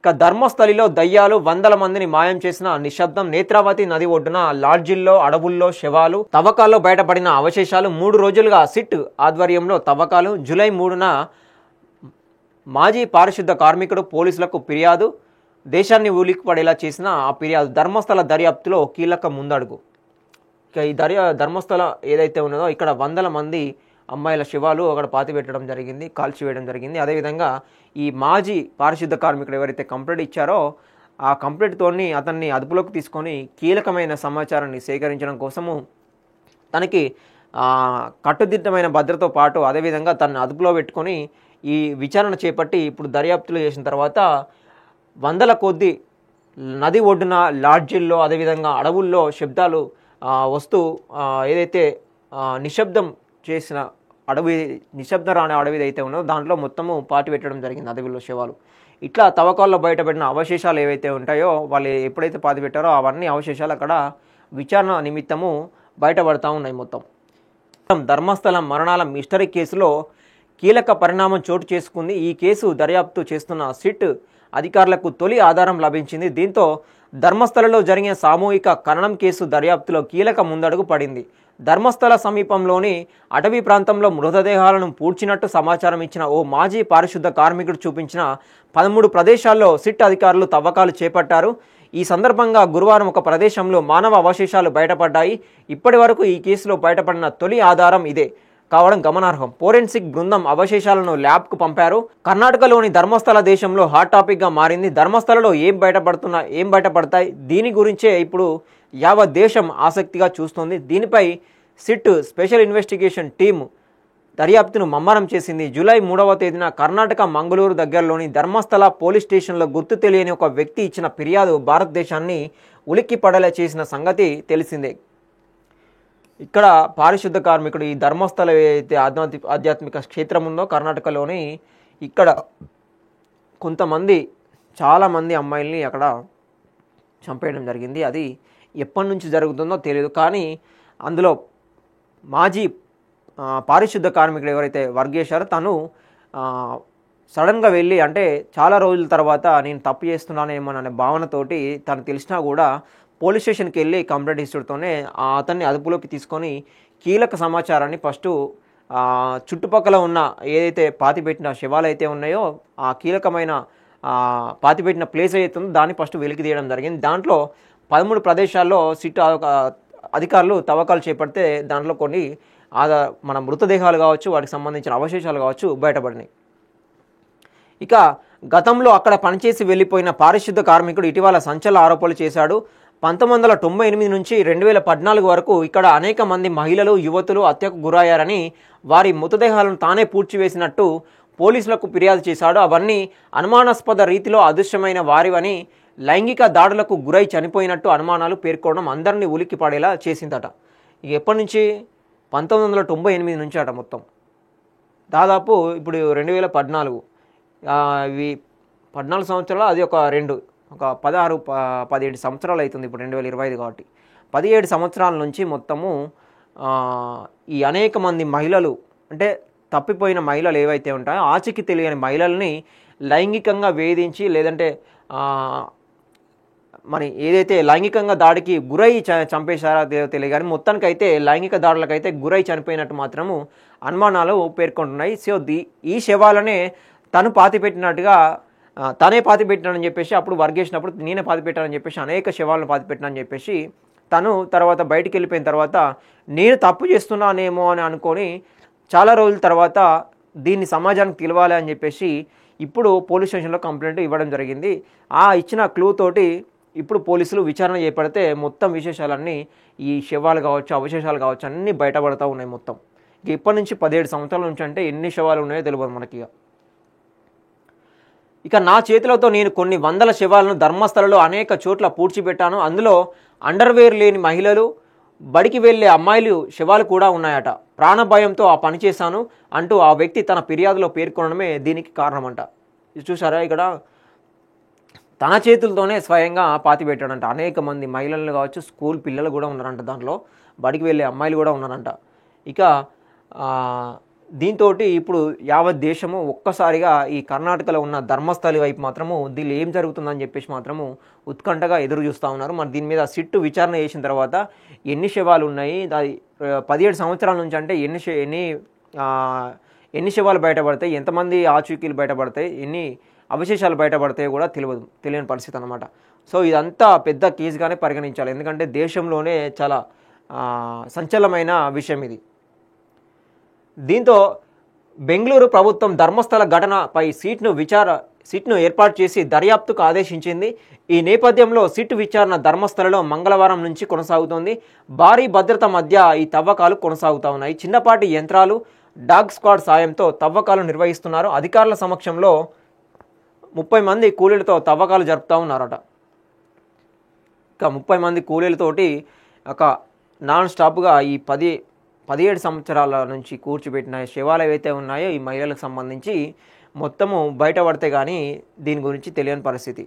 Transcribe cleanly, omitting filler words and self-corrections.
ఇక ధర్మస్థలిలో దయ్యాలు వందల మందిని మాయం చేసిన నిశ్శబ్దం. నేత్రావతి నది ఒడ్డున లాడ్జిల్లో అడవుల్లో శవాలు, తవ్వకాల్లో బయటపడిన అవశేషాలు. 3 రోజులుగా సిట్ ఆధ్వర్యంలో తవ్వకాలు. జూలై 3న మాజీ పారిశుద్ధ కార్మికుడు పోలీసులకు ఫిర్యాదు. దేశాన్ని ఉలిక్కిపడేలా చేసిన ఆ ఫిర్యాదు ధర్మస్థల దర్యాప్తులో కీలక ముందడుగు. ఇక ఈ ధర్మస్థల ఏదైతే ఉన్నదో ఇక్కడ వందల మంది అమ్మాయిల శవాలు అక్కడ పాతిపెట్టడం జరిగింది, కాల్చివేయడం జరిగింది. అదేవిధంగా ఈ మాజీ పారిశుద్ధ కార్మికుడు ఎవరైతే కంప్లైంట్ ఇచ్చారో ఆ కంప్లైంట్తోని అతన్ని అదుపులోకి తీసుకొని కీలకమైన సమాచారాన్ని సేకరించడం కోసము తనకి కట్టుదిట్టమైన భద్రతతో పాటు అదేవిధంగా తనని అదుపులో పెట్టుకొని ఈ విచారణ చేపట్టి ఇప్పుడు దర్యాప్తులు చేసిన తర్వాత వందల కొద్ది నది ఒడ్డున లాడ్జిల్లో అదేవిధంగా అడవుల్లో శబ్దాలు వస్తూ ఏదైతే నిశ్శబ్దం చేసిన నిశ్శబ్దం రాని అడవి అయితే ఉన్నదో దాంట్లో మొత్తము పాతి పెట్టడం జరిగింది అడవిలో శవాలు. ఇట్లా తవ్వకాల్లో బయటపడిన అవశేషాలు ఏవైతే ఉంటాయో వాళ్ళు ఎప్పుడైతే పాతి పెట్టారో అవన్నీ అవశేషాలు అక్కడ విచారణ నిమిత్తము బయటపడతా ఉన్నాయి. మొత్తం ధర్మస్థలం మరణాల మిస్టరీ కేసులో కీలక పరిణామం చోటు చేసుకుంది. ఈ కేసు దర్యాప్తు చేస్తున్న సిట్ అధికారులకు తొలి ఆధారం లభించింది. దీంతో ధర్మస్థలలో జరిగిన సామూహిక ఖననం కేసు దర్యాప్తులో కీలక ముందడుగు పడింది. ధర్మస్థల సమీపంలోని అటవీ ప్రాంతంలో మృతదేహాలను పూడ్చినట్టు సమాచారం ఇచ్చిన ఓ మాజీ పారిశుద్ధ కార్మికుడు చూపించిన 13 ప్రదేశాల్లో సిట్ అధికారులు తవ్వకాలు చేపట్టారు. ఈ సందర్భంగా గురువారం ఒక ప్రదేశంలో మానవ అవశేషాలు బయటపడ్డాయి. ఇప్పటి వరకు ఈ కేసులో బయటపడిన తొలి ఆధారం ఇదే కావడం గమనార్హం. ఫోరెన్సిక్ బృందం అవశేషాలను ల్యాబ్కు పంపారు. కర్ణాటకలోని ధర్మస్థల దేశంలో హాట్ టాపిక్గా మారింది. ధర్మస్థలలో ఏం బయటపడతాయి దీని గురించే ఇప్పుడు యావత్ దేశం ఆసక్తిగా చూస్తోంది. దీనిపై సిట్ స్పెషల్ ఇన్వెస్టిగేషన్ టీమ్ దర్యాప్తును ముమ్మరం చేసింది. జూలై 3వ తేదీన కర్ణాటక మంగళూరు దగ్గరలోని ధర్మస్థల పోలీస్ స్టేషన్లో గుర్తు తెలియని ఒక వ్యక్తి ఇచ్చిన ఫిర్యాదు భారతదేశాన్ని ఉలిక్కి పడేలా చేసిన సంగతి తెలిసిందే. ఇక్కడ పారిశుద్ధ కార్మికుడు ఈ ధర్మస్థల ఏదైతే ఆధ్యాత్మిక క్షేత్రం ఉందో కర్ణాటకలోని ఇక్కడ కొంతమంది చాలామంది అమ్మాయిల్ని అక్కడ చంపేయడం జరిగింది. అది ఎప్పటి నుంచి జరుగుతుందో తెలియదు. కానీ అందులో మాజీ పారిశుద్ధ కార్మికుడు ఎవరైతే వర్క్ చేశారో తను సడన్గా వెళ్ళి అంటే చాలా రోజుల తర్వాత నేను తప్పు చేస్తున్నానేమో అనే భావనతోటి తను తెలిసినా కూడా పోలీస్ స్టేషన్కి వెళ్ళి కంప్లైంట్ ఇస్తుడితోనే అతన్ని అదుపులోకి తీసుకొని కీలక సమాచారాన్ని ఫస్టు చుట్టుపక్కల ఉన్న ఏదైతే పాతిపెట్టిన శవాలు అయితే ఉన్నాయో ఆ కీలకమైన పాతిపెట్టిన ప్లేస్ అయితే ఉందో దాన్ని ఫస్ట్ వెలికి తీయడం జరిగింది. దాంట్లో 13 ప్రదేశాల్లో సిట్ అధికారులు తవ్వకాలు చేపడితే దాంట్లో కొన్ని మన మృతదేహాలు కావచ్చు వాటికి సంబంధించిన అవశేషాలు కావచ్చు బయటపడినాయి. ఇక గతంలో అక్కడ పనిచేసి వెళ్ళిపోయిన పారిశుద్ధ కార్మికుడు ఇటీవల సంచలన ఆరోపణలు చేశాడు. 1998 నుంచి 2014 వరకు ఇక్కడ అనేక మంది మహిళలు యువతులు హత్యకు గురయ్యారని వారి మృతదేహాలను తానే పూడ్చివేసినట్టు పోలీసులకు ఫిర్యాదు చేశాడు. అవన్నీ అనుమానాస్పద రీతిలో అదృశ్యమైన వారివని లైంగిక దాడులకు గురై చనిపోయినట్టు అనుమానాలు పేర్కొనడం అందరినీ ఉలిక్కి పడేలా చేసిందట. ఇక ఎప్పటి నుంచి 1998 నుంచి అట మొత్తం దాదాపు ఇప్పుడు 2014 ఇవి 14 సంవత్సరాలు అది ఒక 16-17 సంవత్సరాలు అవుతుంది. ఇప్పుడు 2025 కాబట్టి 17 సంవత్సరాల నుంచి మొత్తము ఈ అనేక మంది మహిళలు అంటే తప్పిపోయిన మహిళలు ఏవైతే ఉంటాయో ఆచూకీ తెలియని మహిళల్ని లైంగికంగా వేధించి లేదంటే మరి ఏదైతే లైంగికంగా దాడికి గురై చంపేశారో తెలియదు కానీ మొత్తానికైతే లైంగిక దాడులకైతే గురై చనిపోయినట్టు మాత్రము అనుమానాలు పేర్కొంటున్నాయి. సో ఈ శవాలనే తను పాతిపెట్టినట్టుగా తనే పాతిపెట్టినానని చెప్పేసి అప్పుడు వర్క్ చేసినప్పుడు నేనే పాతిపెట్టానని చెప్పేసి అనేక శవాలను పాతిపెట్టినానని చెప్పేసి తను తర్వాత బయటికి వెళ్ళిపోయిన తర్వాత నేను తప్పు చేస్తున్నానేమో అని అనుకొని చాలా రోజుల తర్వాత దీన్ని సమాజానికి తెలవాలి అని చెప్పేసి ఇప్పుడు పోలీస్ స్టేషన్లో కంప్లైంట్ ఇవ్వడం జరిగింది. ఇచ్చిన క్లూ తోటి ఇప్పుడు పోలీసులు విచారణ చేపడితే మొత్తం విశేషాలన్నీ ఈ శవాలు కావచ్చు అవశేషాలు కావచ్చు అన్నీ బయటపడతా ఉన్నాయి. మొత్తం ఇప్పటి నుంచి 17 సంవత్సరాల నుంచి అంటే ఎన్ని శవాలు ఉన్నాయో తెలియదు మనకి. ఇక నా చేతులతో నేను కొన్ని వందల శవాలను ధర్మస్థలలో అనేక చోట్ల పూడ్చిపెట్టాను. అందులో అండర్వేర్ లేని మహిళలు బడికి వెళ్ళే అమ్మాయిలు శవాలు కూడా ఉన్నాయట. ప్రాణభయంతో ఆ పని చేశాను అంటూ ఆ వ్యక్తి తన ఫిర్యాదులో పేర్కొనడమే దీనికి కారణమంట. ఇది చూసారా ఇక్కడ తన చేతులతోనే స్వయంగా పాతిపెట్టాడంట. అనేక మంది మహిళలు కావచ్చు స్కూల్ పిల్లలు కూడా ఉన్నారంట, దాంట్లో బడికి వెళ్ళే అమ్మాయిలు కూడా ఉన్నారంట. ఇక దీంతో ఇప్పుడు యావత్ దేశము ఒక్కసారిగా ఈ కర్ణాటకలో ఉన్న ధర్మస్థలి వైపు మాత్రము దీనిలో ఏం జరుగుతుందని చెప్పేసి మాత్రము ఉత్కంఠగా ఎదురు చూస్తూ ఉన్నారు. మరి దీని మీద సిట్టు విచారణ చేసిన తర్వాత ఎన్ని శవాలు ఉన్నాయి, అది 17 సంవత్సరాల నుంచి అంటే ఎన్ని శవాలు బయటపడతాయి, ఎంతమంది ఆచూకీలు బయటపడతాయి, ఎన్ని అవశేషాలు బయటపడతాయో కూడా తెలియని పరిస్థితి అనమాట. సో ఇదంతా పెద్ద కేసుగానే పరిగణించాలి, ఎందుకంటే దేశంలోనే చాలా సంచలనమైన విషయం ఇది. దీంతో బెంగళూరు ప్రభుత్వం ధర్మస్థల ఘటనపై సిట్ను ఏర్పాటు చేసి దర్యాప్తుకు ఆదేశించింది. ఈ నేపథ్యంలో సిట్ విచారణ ధర్మస్థలలో మంగళవారం నుంచి కొనసాగుతోంది. భారీ భద్రత మధ్య ఈ తవ్వకాలు కొనసాగుతూ ఉన్నాయి. చిన్నపాటి యంత్రాలు, డాగ్ స్క్వాడ్ సాయంతో తవ్వకాలు నిర్వహిస్తున్నారు. అధికారుల సమక్షంలో 30 మంది కూలీలతో తవ్వకాలు జరుపుతూ ఉన్నారట. ఇక 30 మంది కూలీలతోటి ఒక నాన్ స్టాప్గా ఈ 17 సంవత్సరాల నుంచి కూర్చోబెట్టిన శవాలు ఏవైతే ఉన్నాయో ఈ మహిళలకు సంబంధించి మొత్తము బయటపడితే కానీ దీని గురించి తెలియని పరిస్థితి.